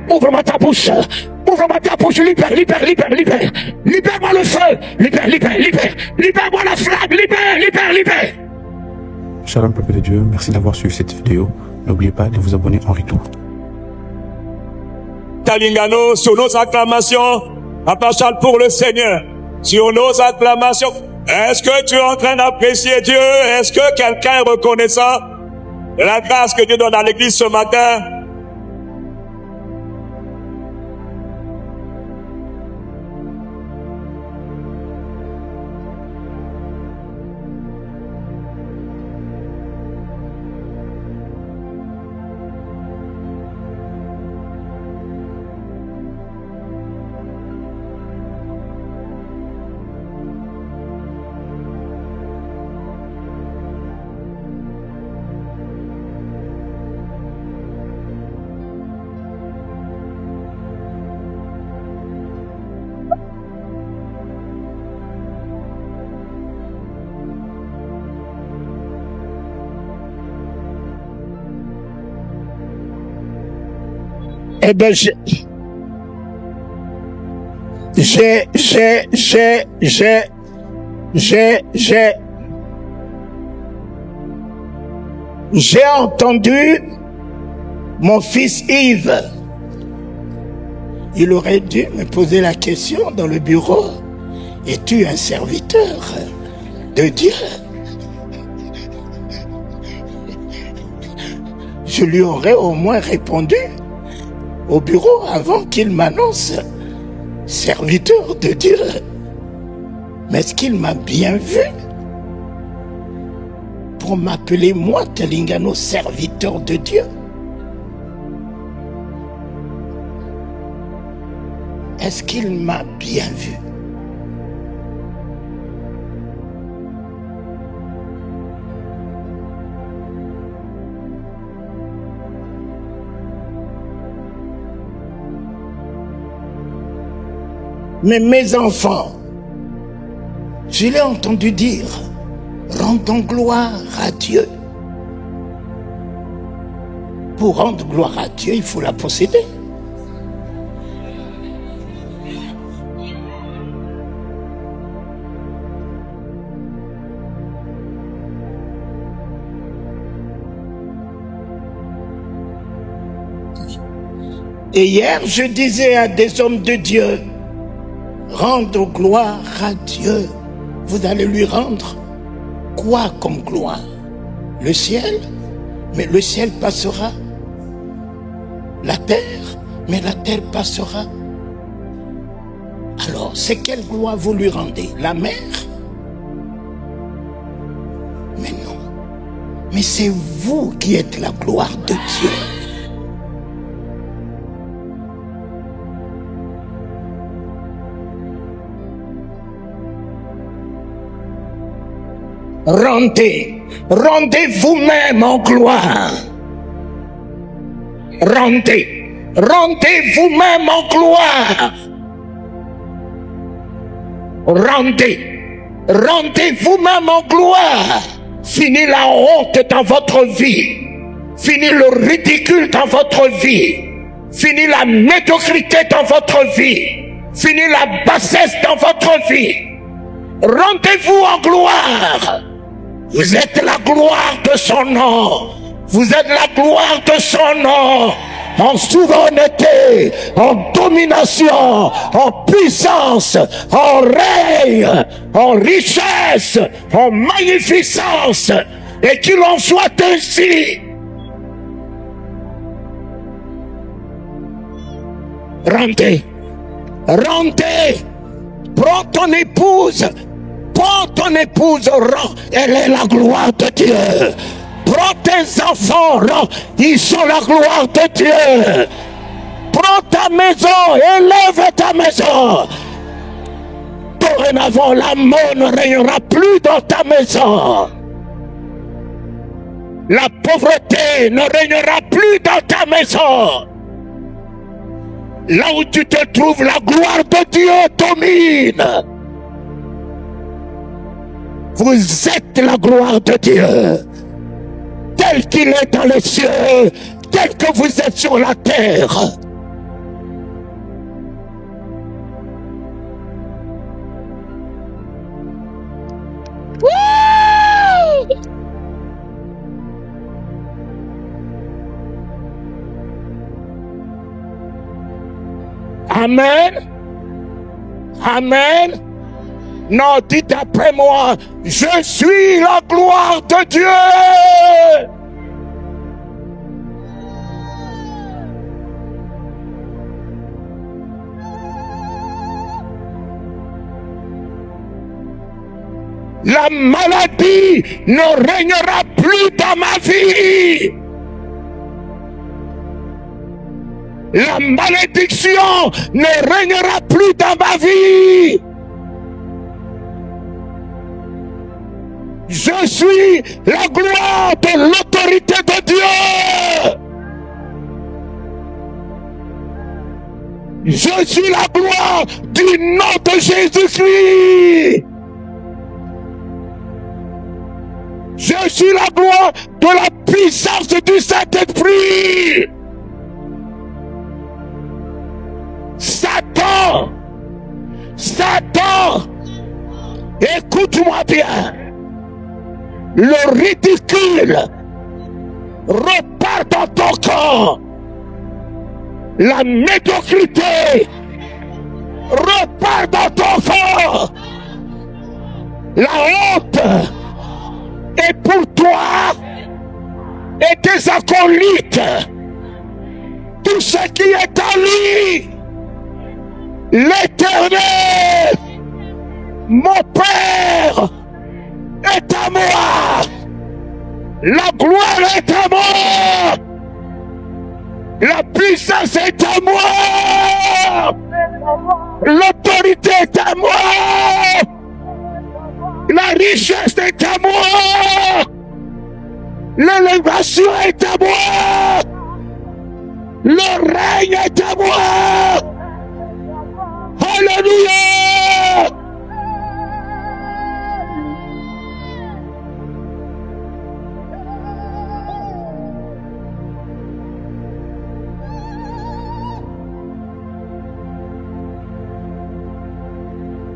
Ouvre-moi ta bouche. Ouvre-moi ta bouche. Libère, libère, libère, libère. Libère-moi le feu. Libère, libère, libère. Libère-moi la flamme. Libère, libère, libère. Shalom peuple de Dieu, merci d'avoir suivi cette vidéo. N'oubliez pas de vous abonner en retour. Talingano, sur nos acclamations, Papa Charles pour le Seigneur, sur nos acclamations. Est-ce que tu es en train d'apprécier Dieu? Est-ce que quelqu'un est reconnaissant de la grâce que Dieu donne à l'église ce matin? Eh ben, j'ai entendu mon fils Yves. Il aurait dû me poser la question dans le bureau. Es-tu un serviteur de Dieu? Je lui aurais au moins répondu au bureau avant qu'il m'annonce serviteur de Dieu. Mais est-ce qu'il m'a bien vu pour m'appeler moi, Talingano, serviteur de Dieu? Est-ce qu'il m'a bien vu? Mais mes enfants, je l'ai entendu dire, rendons gloire à Dieu. Pour rendre gloire à Dieu, il faut la posséder. Et hier, je disais à des hommes de Dieu, rendre gloire à Dieu. Vous allez lui rendre quoi comme gloire? Le ciel? Mais le ciel passera. La terre? Mais la terre passera. Alors, c'est quelle gloire vous lui rendez? La mer? Mais non. Mais c'est vous qui êtes la gloire de Dieu. Rendez vous-même en gloire. Rendez vous-même en gloire. Rendez vous-même en gloire. Fini la honte dans votre vie. Fini le ridicule dans votre vie. Fini la médiocrité dans votre vie. Fini la bassesse dans votre vie. Rendez-vous en gloire. Vous êtes la gloire de son nom. Vous êtes la gloire de son nom. En souveraineté, en domination, en puissance, en règne, en richesse, en magnificence. Et qu'il en soit ainsi. Rendez. Prends ton épouse. Prends ton épouse au rang, elle est la gloire de Dieu. Prends tes enfants au rang, ils sont la gloire de Dieu. Prends ta maison, élève ta maison. Dorénavant, la mort ne régnera plus dans ta maison. La pauvreté ne régnera plus dans ta maison. Là où tu te trouves, la gloire de Dieu domine. Vous êtes la gloire de Dieu, tel qu'il est dans les cieux, tel que vous êtes sur la terre. Amen. Amen. Non, dites après moi, je suis la gloire de Dieu. La maladie ne régnera plus dans ma vie. La malédiction ne régnera plus dans ma vie. Je suis la gloire de l'autorité de Dieu. Je suis la gloire du nom de Jésus-Christ. Je suis la gloire de la puissance du Saint-Esprit. Satan, écoute-moi bien. Le ridicule repart dans ton corps. La médiocrité repart dans ton corps. La honte est pour toi et tes acolytes. Tout ce qui est en lui. L'Éternel, mon Père, est à moi. La gloire est à moi. La puissance est à moi. L'autorité est à moi. La richesse est à moi. L'élévation est à moi. Le règne est à moi. Alléluia.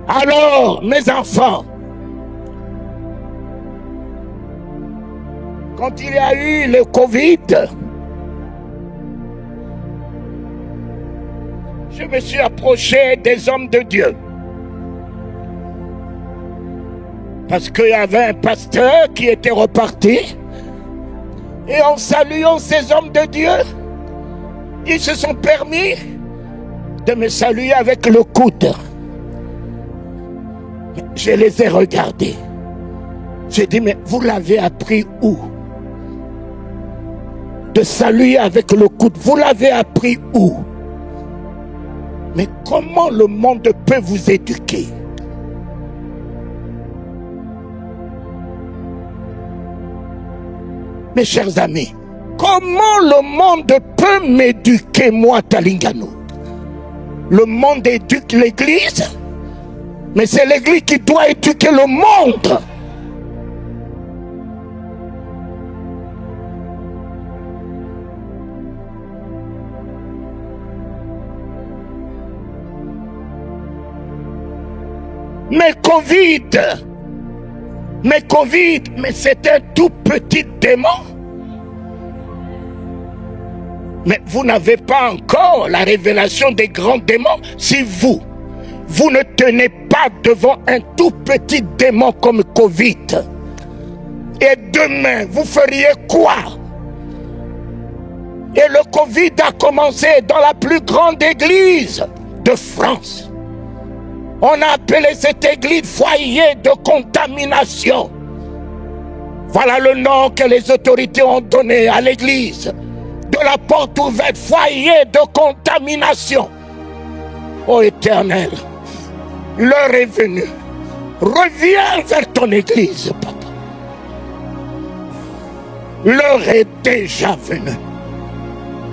Alors, mes enfants, quand il y a eu le Covid, je me suis approché des hommes de Dieu. Parce qu'il y avait un pasteur qui était reparti. Et en saluant ces hommes de Dieu, ils se sont permis de me saluer avec le coude. Je les ai regardés. J'ai dit, mais vous l'avez appris où? De saluer avec le coude, vous l'avez appris où? Mais comment le monde peut vous éduquer? Mes chers amis, comment le monde peut m'éduquer, moi, Talingano? Le monde éduque l'Église, mais c'est l'Église qui doit éduquer le monde. Mais c'est un tout petit démon. Mais vous n'avez pas encore la révélation des grands démons. Si vous ne tenez pas devant un tout petit démon comme Covid, et demain, vous feriez quoi? Et le Covid a commencé dans la plus grande église de France. On a appelé cette église foyer de contamination. Voilà le nom que les autorités ont donné à l'église. De la porte ouverte, foyer de contamination. Ô Éternel, l'heure est venue. Reviens vers ton église, papa. L'heure est déjà venue.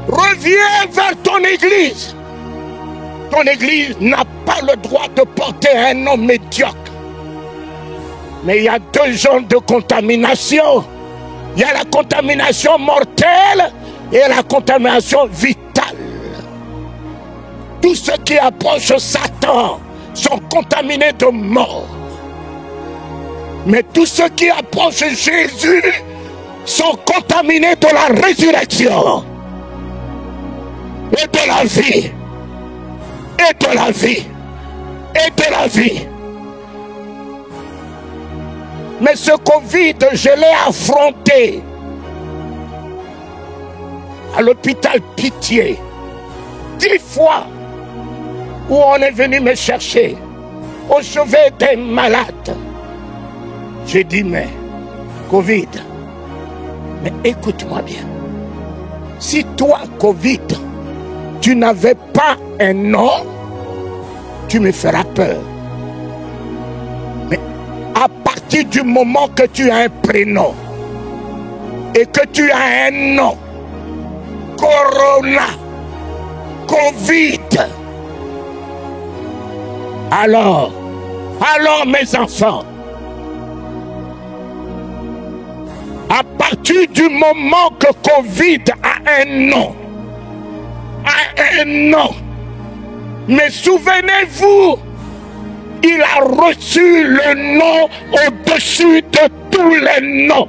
Reviens vers ton église. Ton église n'a pas le droit de porter un nom médiocre. Mais il y a deux genres de contamination. Il y a la contamination mortelle et la contamination vitale. Tous ceux qui approchent Satan sont contaminés de mort. Mais tous ceux qui approchent Jésus sont contaminés de la résurrection et de la vie et de la vie. Et de la vie. Mais ce Covid, je l'ai affronté à l'hôpital Pitié 10 fois où on est venu me chercher au chevet des malades. J'ai dit, mais Covid, mais écoute-moi bien. Si toi, Covid, tu n'avais pas un nom, tu me feras peur. Mais à partir du moment que tu as un prénom et que tu as un nom, Corona, Covid, alors mes enfants, à partir du moment que Covid a un nom, mais souvenez-vous, il a reçu le nom au-dessus de tous les noms.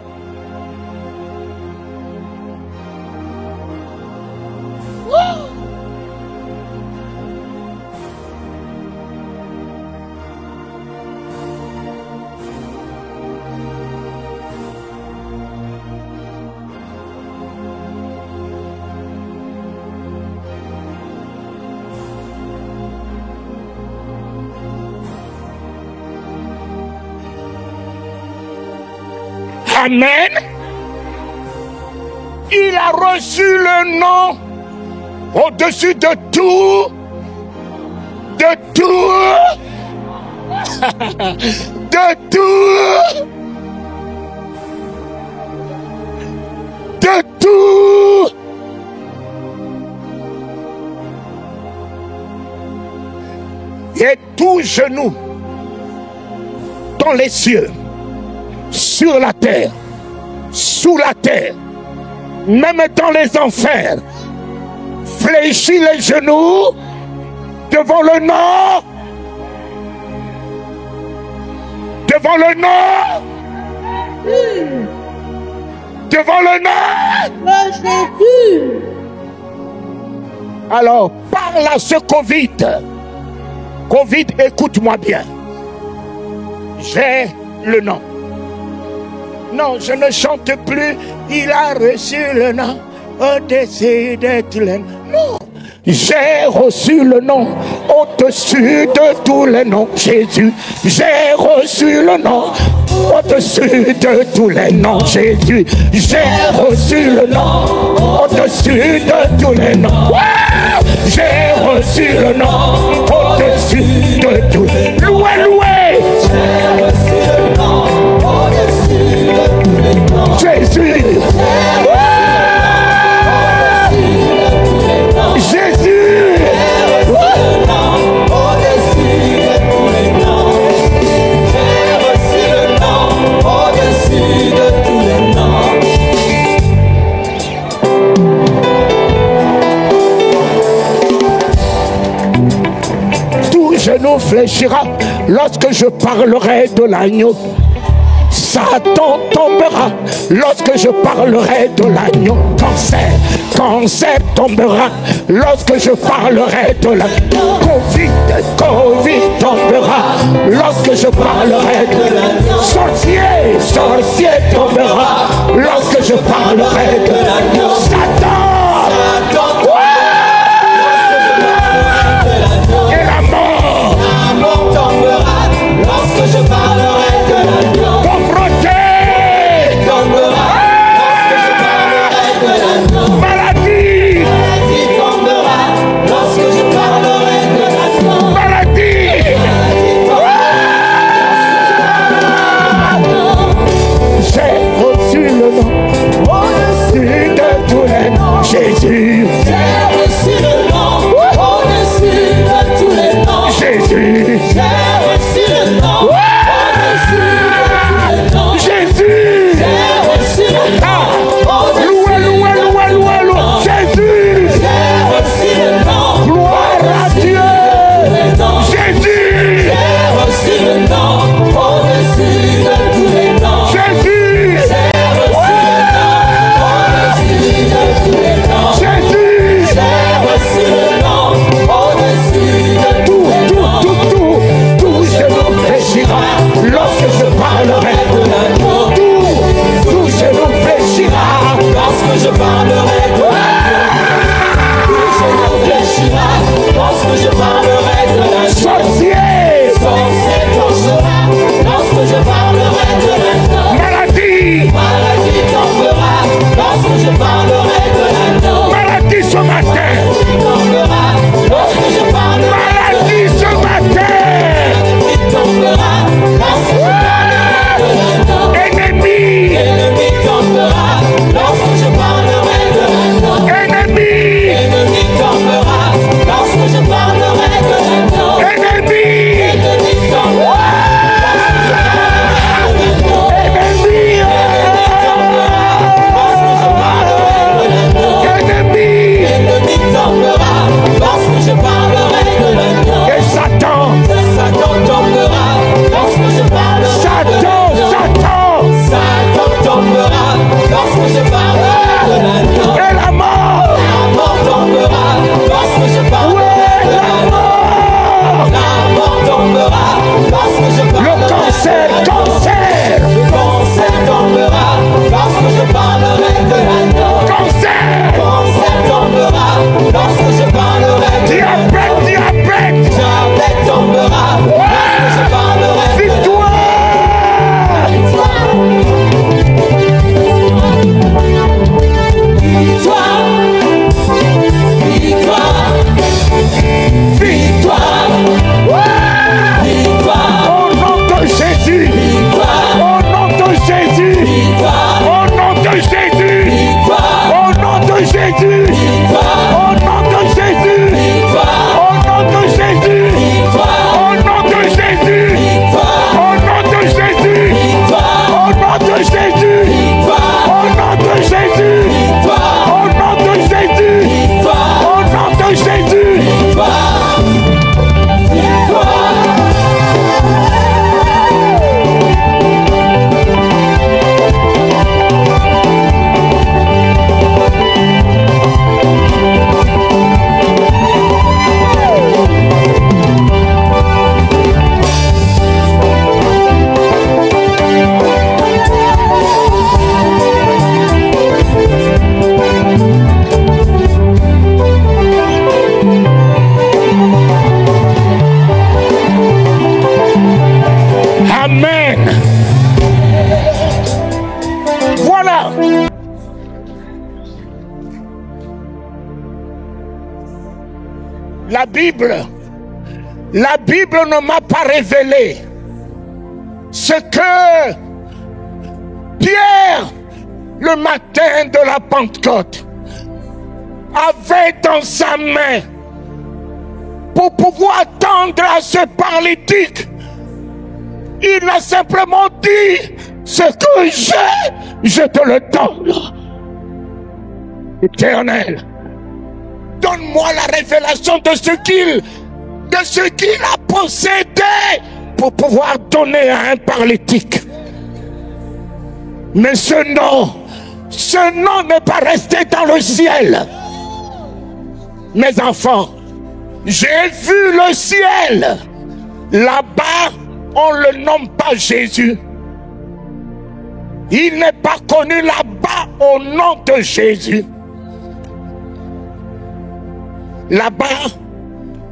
Amen. Il a reçu le nom au-dessus de tout, de tout, de tout, de tout. Et tout genou dans les cieux, sur la terre, sous la terre, même dans les enfers, fléchit les genoux devant le nom, devant le nom, devant le nom. Alors, parle à ce Covid. Covid, écoute-moi bien. J'ai le nom. Non, je ne chante plus. Il a reçu le nom au-dessus de tous les noms. Non, j'ai reçu le nom au-dessus de tous les noms. Jésus, j'ai reçu le nom au-dessus de tous les noms. Jésus, j'ai reçu le nom au-dessus de tous les noms. Ouais, j'ai reçu le nom au-dessus de tous les noms. Loué, loué. J'ai reçu le nom au-dessus de tous les noms. Jésus. Jésus. Tout genou fléchira lorsque je parlerai de l'agneau. Satan tombera lorsque je parlerai de l'agneau. Cancer tombera lorsque je parlerai de l'agneau. Covid tombera lorsque je parlerai de l'agneau. Sorcier tombera lorsque je parlerai de l'agneau. Satan. Et la mort tombera lorsque je parlerai de l'agneau. Au-dessus de tous les noms. La Bible ne m'a pas révélé ce que Pierre, le matin de la Pentecôte, avait dans sa main pour pouvoir tendre à ce paralytique. Il a simplement dit: ce que j'ai, je te le donne. Éternel, donne-moi la révélation de ce qu'il a possédé pour pouvoir donner à un paralytique. Mais ce nom n'est pas resté dans le ciel. Mes enfants, j'ai vu le ciel. Là-bas, on ne le nomme pas Jésus. Il n'est pas connu là-bas au nom de Jésus. Là-bas,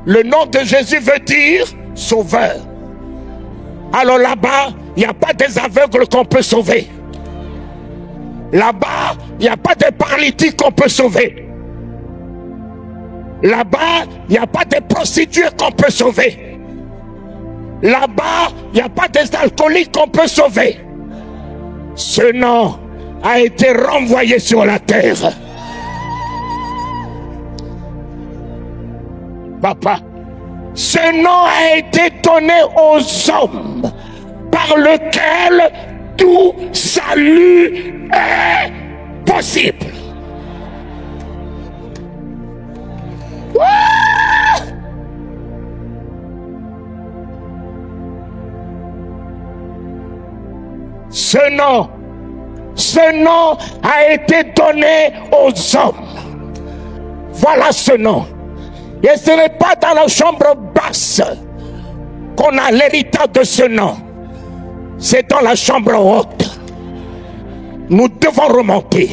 le nom de Jésus veut dire sauveur. Alors là-bas, il n'y a pas des aveugles qu'on peut sauver. Là-bas, il n'y a pas des paralytiques qu'on peut sauver. Là-bas, il n'y a pas des prostituées qu'on peut sauver. Là-bas, il n'y a pas des alcooliques qu'on peut sauver. Ce nom a été renvoyé sur la terre. Papa, ce nom a été donné aux hommes par lequel tout salut est possible. Ce nom a été donné aux hommes. Voilà ce nom. Et ce n'est pas dans la chambre basse qu'on a l'héritage de ce nom. C'est dans la chambre haute. Nous devons remonter.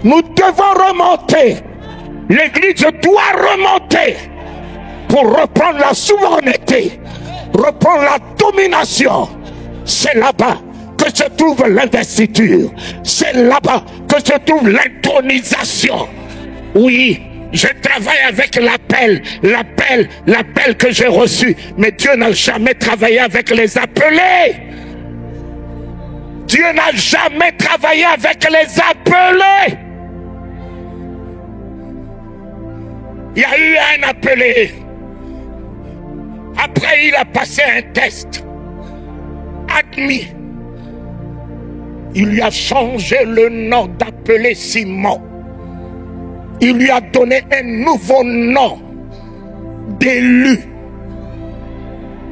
Nous devons remonter. L'Église doit remonter pour reprendre la souveraineté, reprendre la domination. C'est là-bas que se trouve l'investiture. C'est là-bas que se trouve l'intronisation. Oui, je travaille avec l'appel que j'ai reçu. Mais Dieu n'a jamais travaillé avec les appelés. Dieu n'a jamais travaillé avec les appelés. Il y a eu un appelé Après, il a passé un test. Admis. Il lui a changé le nom d'appeler Simon. Il lui a donné un nouveau nom d'élu.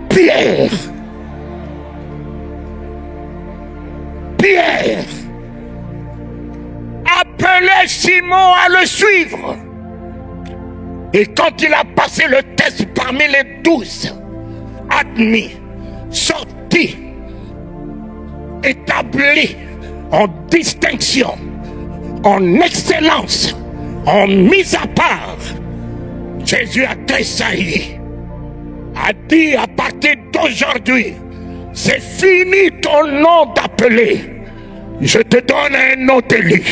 Pierre. Pierre. Appelez Simon à le suivre. Et quand il a passé le test parmi les 12, admis, sorti, établi en distinction, en excellence, en mise à part, Jésus a tressailli, a dit à partir d'aujourd'hui, c'est fini ton nom d'appeler, je te donne un nom d'élu,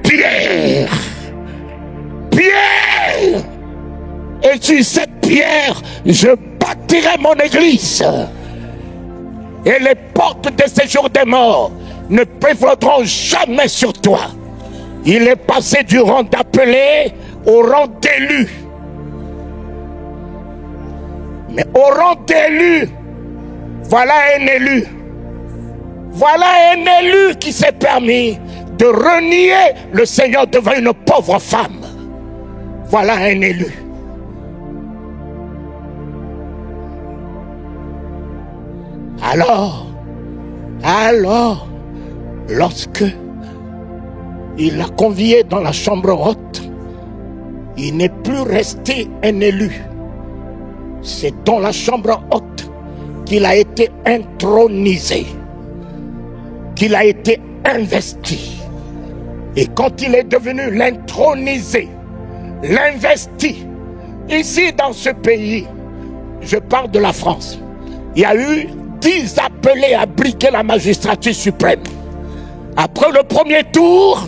Pierre. Pierre! Et sur cette pierre, je bâtirai mon église. Et les portes de séjour des morts ne prévaudront jamais sur toi. Il est passé du rang d'appelé au rang d'élu. Mais au rang d'élu, voilà un élu. Voilà un élu qui s'est permis de renier le Seigneur devant une pauvre femme. Voilà un élu. Alors, lorsque il l'a convié dans la chambre haute, il n'est plus resté un élu. C'est dans la chambre haute qu'il a été intronisé, qu'il a été investi. Et quand il est devenu l'intronisé, l'investi, ici dans ce pays, je parle de la France, il y a eu 10 appelés à briquer la magistrature suprême. Après le premier tour,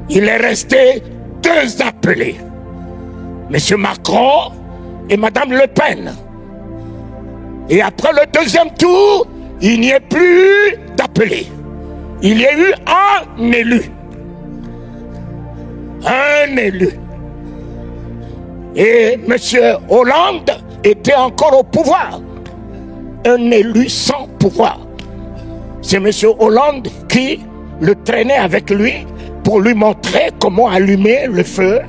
il est resté 2 appelés. Monsieur Macron et Madame Le Pen. Et après le deuxième tour, il n'y a plus d'appelés. Il y a eu un élu. Un élu. Et monsieur Hollande était encore au pouvoir. Un élu sans pouvoir. C'est monsieur Hollande qui le traînait avec lui pour lui montrer comment allumer le feu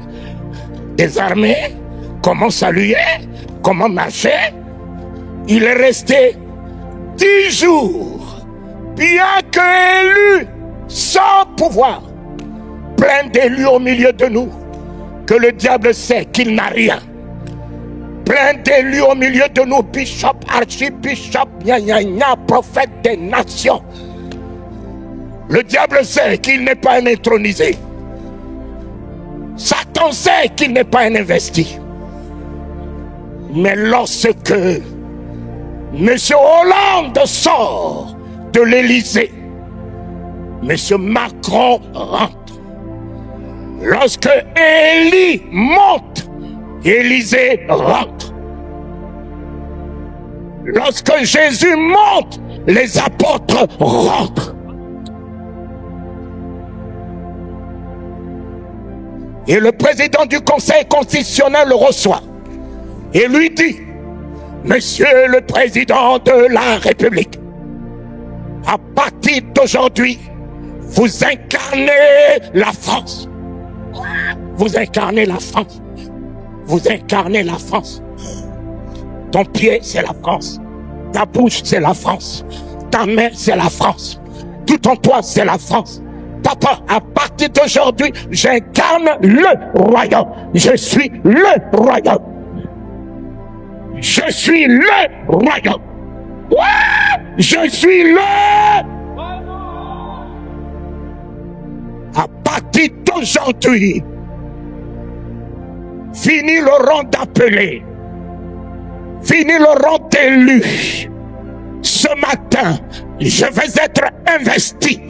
des armées, comment saluer, comment marcher. Il est resté 10 jours, bien qu'élu, sans pouvoir, plein d'élus au milieu de nous, que le diable sait qu'il n'a rien. Plein d'élus au milieu de nous, bishop, archibishop, prophète des nations. Le diable sait qu'il n'est pas un intronisé. Satan sait qu'il n'est pas un investi. Mais lorsque M. Hollande sort de l'Élysée, M. Macron rentre. Lorsque Élie monte, Élysée rentre. Lorsque Jésus monte, les apôtres rentrent. Et le président du Conseil constitutionnel le reçoit et lui dit: Monsieur le Président de la République, à partir d'aujourd'hui, vous incarnez la France. Vous incarnez la France. Vous incarnez la France. Ton pied, c'est la France. Ta bouche, c'est la France. Ta main, c'est la France. Tout en toi, c'est la France. Papa, à partir d'aujourd'hui, j'incarne le royaume. Je suis le royaume. Je suis le royaume. Ouais, je suis le. À partir d'aujourd'hui, fini le rang d'appelé. Fini le rang d'élu. Ce matin, je vais être investi.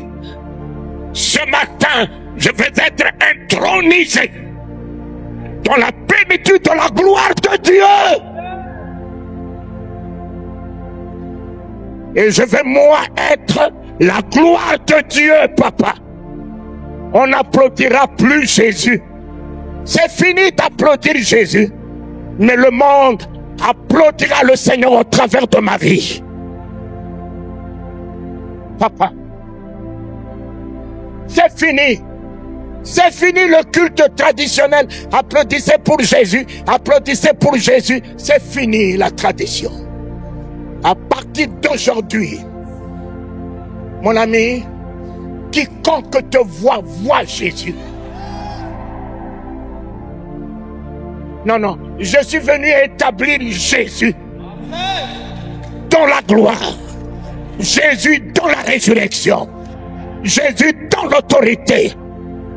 Ce matin, je vais être intronisé dans la plénitude de la gloire de Dieu. Et je vais moi être la gloire de Dieu, papa. On n'applaudira plus Jésus. C'est fini d'applaudir Jésus. Mais le monde applaudira le Seigneur au travers de ma vie. Papa, c'est fini. C'est fini le culte traditionnel. Applaudissez pour Jésus. Applaudissez pour Jésus. C'est fini la tradition. À partir d'aujourd'hui, mon ami, quiconque te voit, voit Jésus. Non, non. Je suis venu établir Jésus dans la gloire. Jésus dans la résurrection. Jésus dans l'autorité.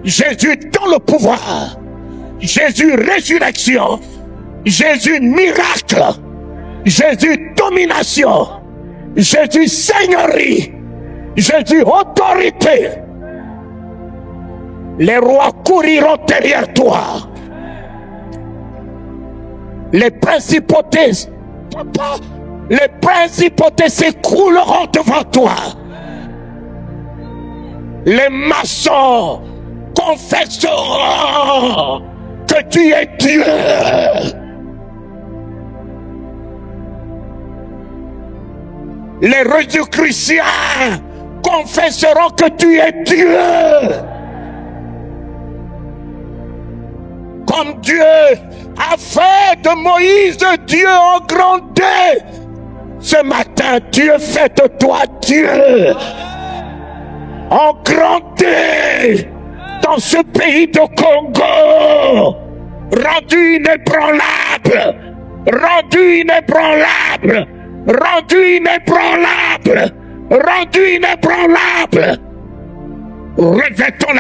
Jésus dans le pouvoir. Jésus résurrection. Jésus miracle. Jésus domination. Jésus seigneurie. Jésus autorité. Les rois couriront derrière toi. Les principautés, papa, les principautés s'écrouleront devant toi. Les maçons confesseront que tu es Dieu. Les rosicruciens confesseront que tu es Dieu. Comme Dieu a fait de Moïse Dieu en grandeur, ce matin Dieu fait de toi Dieu en grandeur dans ce pays de Congo, rendu inébranlable, rendu inébranlable, rendu inébranlable, rendu inébranlable. Revêtons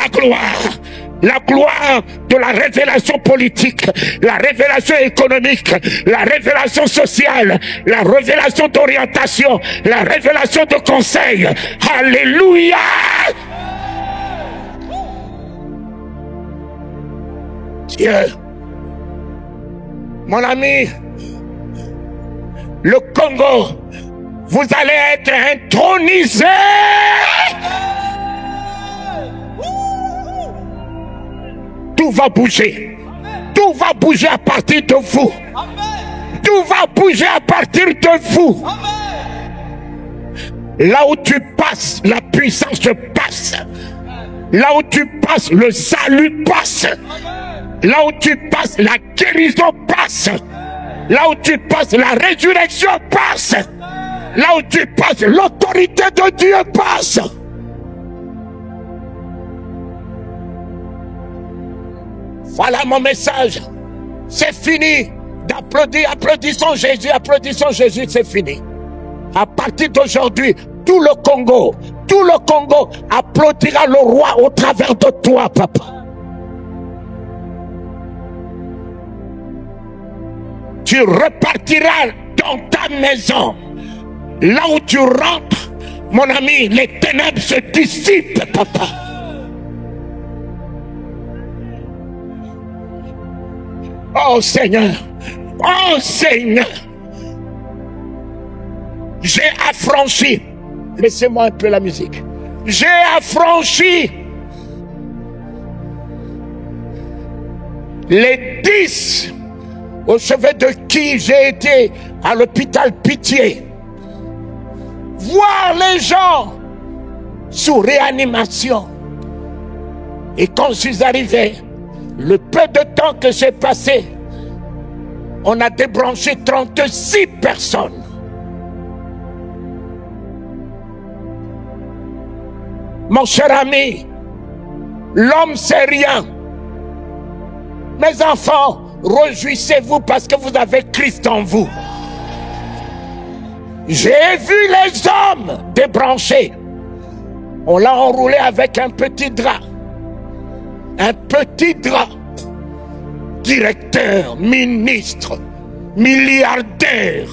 la gloire de la révélation politique, la révélation économique, la révélation sociale, la révélation d'orientation, la révélation de conseil. Alléluia! Dieu, mon ami, le Congo, vous allez être intronisé. Tout va bouger. Tout va bouger à partir de vous. Tout va bouger à partir de vous. Là où tu passes, la puissance passe. Là où tu passes, le salut passe. Là où tu passes, la guérison passe. Là où tu passes, la résurrection passe. Là où tu passes, l'autorité de Dieu passe. Voilà mon message. C'est fini d'applaudir. Applaudissons Jésus, c'est fini. À partir d'aujourd'hui, tout le Congo applaudira le roi au travers de toi, papa. Tu repartiras dans ta maison. Là où tu rentres, mon ami, les ténèbres se dissipent, papa. Oh Seigneur, j'ai affranchi, laissez-moi un peu la musique, j'ai affranchi les 10 au chevet de qui j'ai été à l'hôpital Pitié, voir les gens sous réanimation. Et quand je suis arrivé, le peu de temps que j'ai passé, on a débranché 36 personnes. Mon cher ami, l'homme c'est rien. Mes enfants, réjouissez-vous parce que vous avez Christ en vous. J'ai vu les hommes débranchés. On l'a enroulé avec un petit drap. Un petit drap. Directeur, ministre, milliardaire,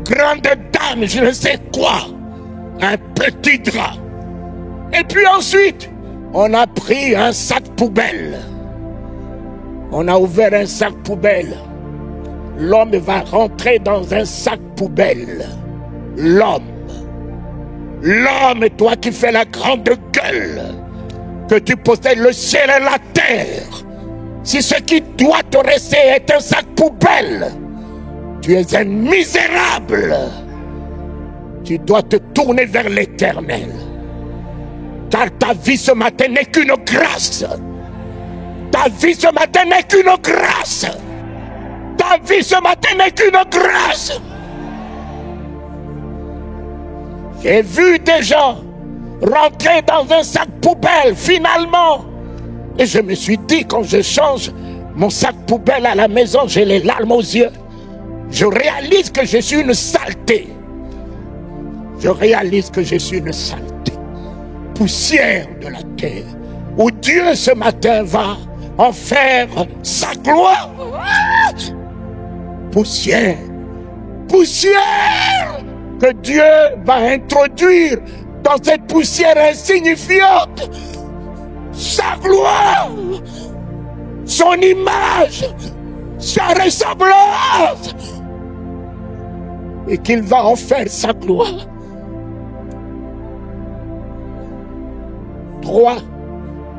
grande dame, je ne sais quoi. Un petit drap. Et puis ensuite, on a pris un sac poubelle. On a ouvert un sac poubelle. L'homme va rentrer dans un sac poubelle. L'homme, toi qui fais la grande gueule, que tu possèdes le ciel et la terre. Si ce qui doit te rester est un sac poubelle, Tu es un misérable. Tu dois te tourner vers l'Éternel. Car ta vie ce matin n'est qu'une grâce. Ta vie ce matin n'est qu'une grâce. Ta vie ce matin n'est qu'une grâce. J'ai vu des gens rentrer dans un sac poubelle finalement. Et je me suis dit, quand je change mon sac poubelle à la maison, j'ai les larmes aux yeux. Je réalise que je suis une saleté. Je réalise que je suis une saleté. Poussière de la terre. Où Dieu ce matin va en faire sa gloire. Poussière. Poussière que Dieu va introduire dans cette poussière insignifiante. Sa gloire. Son image. Sa ressemblance. Et qu'il va en faire sa gloire. 3,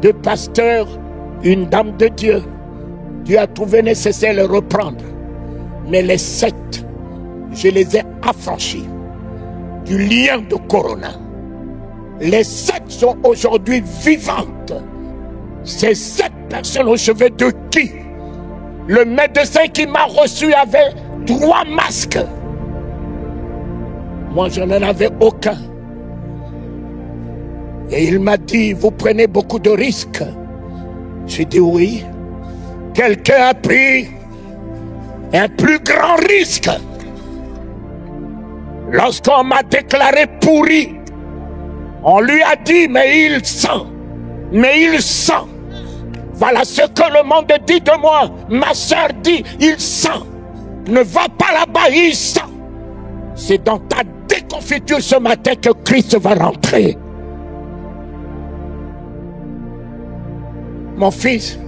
2 pasteurs, une dame de Dieu. Dieu a trouvé nécessaire de le reprendre. Mais les 7, je les ai affranchis du lien de Corona. Les 7 sont aujourd'hui vivantes. Ces 7 personnes aux cheveux de qui? Le médecin qui m'a reçu avait 3 masques. Moi, je n'en avais aucun. Et il m'a dit, vous prenez beaucoup de risques. J'ai dit oui. Quelqu'un a pris un plus grand risque. Lorsqu'on m'a déclaré pourri, on lui a dit, mais il sent. Mais il sent. Voilà ce que le monde dit de moi. Ma soeur dit, il sent. Ne va pas là-bas, il sent. C'est dans ta déconfiture ce matin que Christ va rentrer. Mon fils,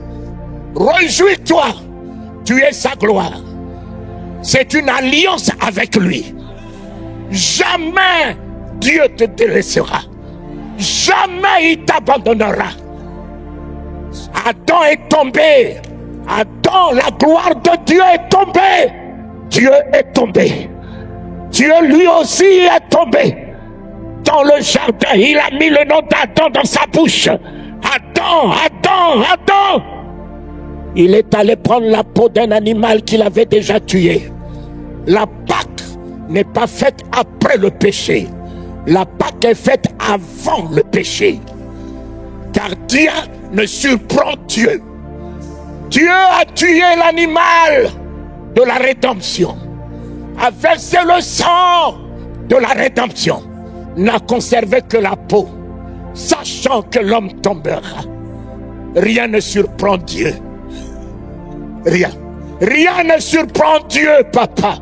réjouis-toi, tu es sa gloire. C'est une alliance avec lui. Jamais Dieu te délaissera. Jamais il t'abandonnera. Adam est tombé. Adam, la gloire de Dieu est tombée. Dieu est tombé. Dieu lui aussi est tombé. Dans le jardin, il a mis le nom d'Adam dans sa bouche. Adam, Adam, Adam. Il est allé prendre la peau d'un animal qu'il avait déjà tué. La Pâque n'est pas faite après le péché. La Pâque est faite avant le péché. Car Dieu ne surprend Dieu. Dieu a tué l'animal de la rédemption. A versé le sang de la rédemption. N'a conservé que la peau. Sachant que l'homme tombera. Rien ne surprend Dieu. Rien. Rien ne surprend Dieu, papa.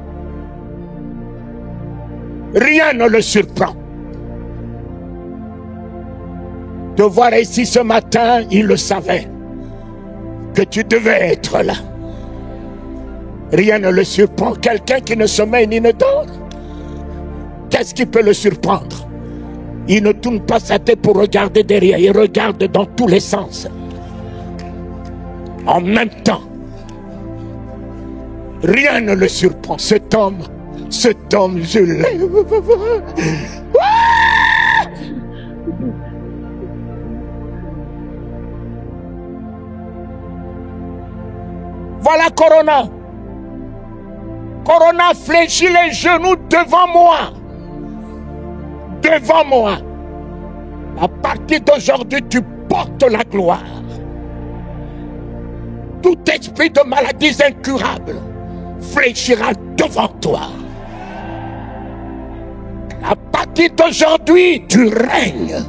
Rien ne le surprend. Te voir ici ce matin, il le savait. Que tu devais être là. Rien ne le surprend. Quelqu'un qui ne sommeille ni ne dort. Qu'est-ce qui peut le surprendre? Il ne tourne pas sa tête pour regarder derrière. Il regarde dans tous les sens. En même temps. Rien ne le surprend. Cet homme, je l'aime. Voilà Corona. Corona fléchit les genoux devant moi. Devant moi. À partir d'aujourd'hui, tu portes la gloire. Tout esprit de maladies incurables fléchira devant toi. À partir d'aujourd'hui, tu règnes.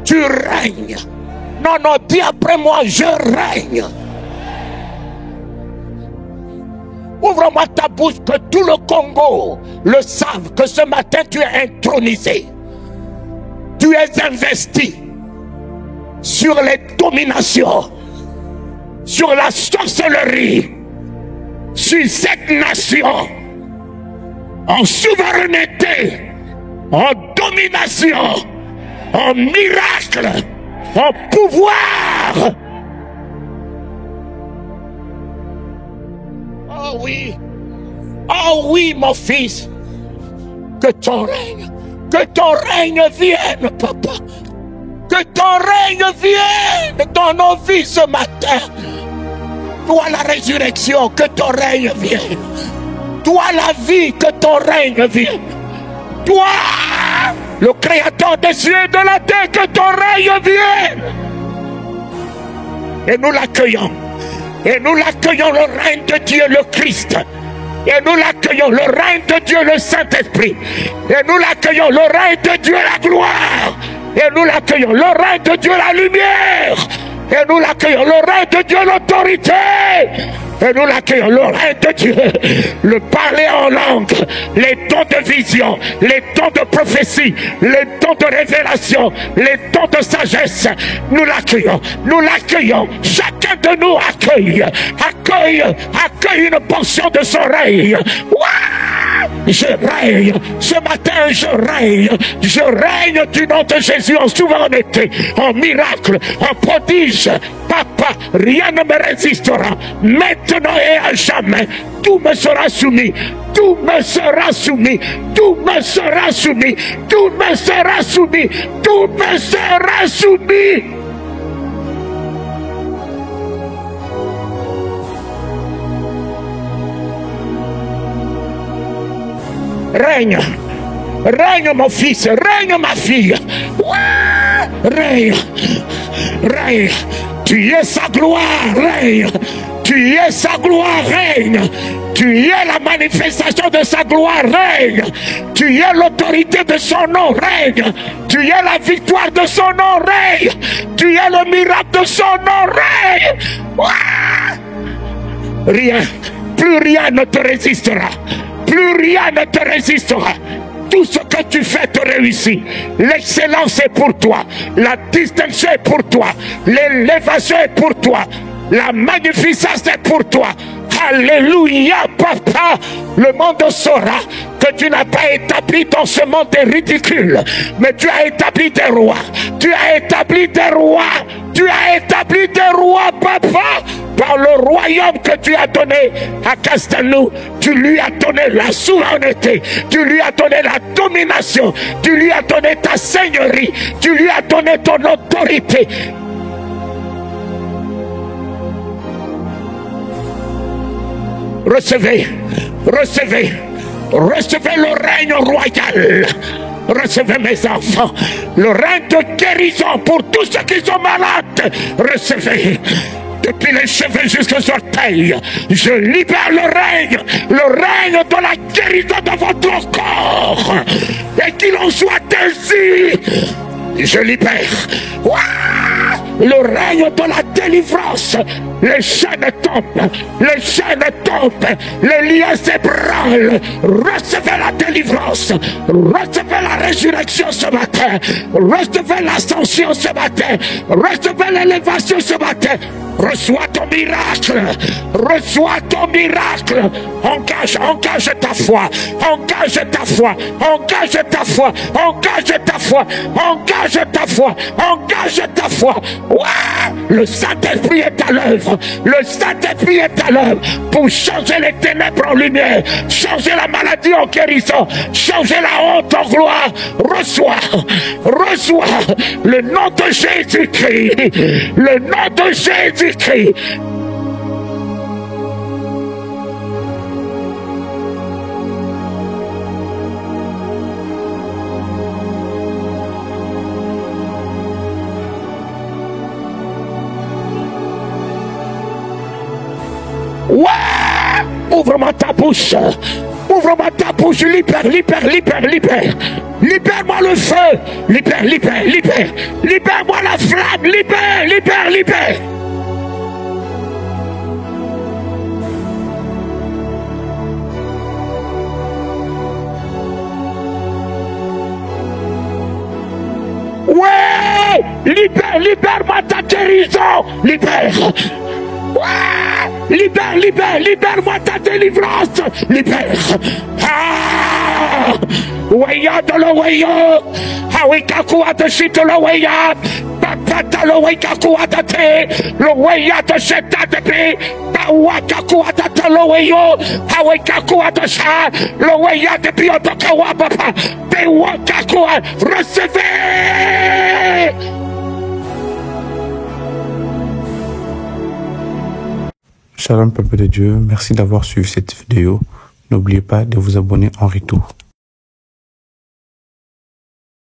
Tu règnes. Non, non, dis après moi, je règne. Ouvre-moi ta bouche, que tout le Congo le savent, que ce matin tu es intronisé. Tu es investi sur les dominations, sur la sorcellerie, sur cette nation, en souveraineté, en domination, en miracle, en pouvoir. Oh oui, Oh oui, mon fils, que ton règne vienne, papa. Que ton règne vienne dans nos vies ce matin. Toi la résurrection, que ton règne vienne. Toi la vie, que ton règne vienne. Toi, le créateur des cieux et de la terre, que ton règne vienne. Et nous l'accueillons. Et nous l'accueillons, le règne de Dieu, le Christ. Et nous l'accueillons, le règne de Dieu, le Saint-Esprit. Et nous l'accueillons, le règne de Dieu, la gloire. Et nous l'accueillons, le règne de Dieu, la lumière. Et nous l'accueillons, le règne de Dieu, l'autorité. Et nous l'accueillons, le règne de Dieu, le parler en langue, les dons de vision, les dons de prophétie, les dons de révélation, les dons de sagesse. Nous l'accueillons, chacun de nous accueille une portion de son règne. Je règne, ce matin je règne du nom de Jésus en souveraineté, en miracle, en prodige. Papa, rien ne me résistera, maintenant et à jamais. Tout me sera soumis, tout me sera soumis, tout me sera soumis, tout me sera soumis, tout me sera soumis. Règne mon fils, règne ma fille. Règne. Tu es sa gloire, règne. Tu es sa gloire, règne. Tu es la manifestation de sa gloire, règne. Tu es l'autorité de son nom, règne. Tu es la victoire de son nom, règne. Tu es le miracle de son nom, règne. Rien, plus rien ne te résistera. Plus rien ne te résistera. Tout ce que tu fais te réussit. L'excellence est pour toi. La distinction est pour toi. L'élévation est pour toi. La magnificence est pour toi. Alléluia, papa. Le monde saura que tu n'as pas établi dans ce monde des ridicules, mais tu as établi des rois. Tu as établi des rois. Tu as établi des rois, papa. Par le royaume que tu as donné à Castelnou, tu lui as donné la souveraineté, tu lui as donné la domination, tu lui as donné ta seigneurie, tu lui as donné ton autorité. Recevez le règne royal. Recevez mes enfants, le règne de guérison pour tous ceux qui sont malades. Recevez. Depuis les cheveux jusqu'aux orteils, je libère le règne de la guérison de votre corps. Et qu'il en soit ainsi. Je libère. Le règne de la délivrance. Les chaînes tombent, les liens s'ébranlent. Recevez la délivrance, recevez la résurrection ce matin, recevez l'ascension ce matin, recevez l'élévation ce matin. Reçois ton miracle, reçois ton miracle. Engage ta foi, engage ta foi, engage ta foi, engage ta foi, engage ta foi, engage ta foi. Le Saint-Esprit est à l'œuvre, le Saint-Esprit est à l'œuvre pour changer les ténèbres en lumière, changer la maladie en guérison, changer la honte en gloire. Reçois le nom de Jésus-Christ, le nom de Jésus-Christ. Ouvre-moi ta bouche. Ouvre-moi ta bouche. Libère. Libère-moi le feu. Libère. Libère-moi la flamme. Libère. Libère-moi ta guérison. Libère-moi ta délivrance. Weya de lo weyo. Hawikaku atashito lo weya. Papa. Wata lo wekaku watate. Lo weyata sheta tepe. Ta wakaku watata lo weyo. Ha wekaku watasha. Lo weyate pi otoka wapapa. Te wakaku recevez. Shalom peuple de Dieu, merci d'avoir suivi cette vidéo. N'oubliez pas de vous abonner en retour.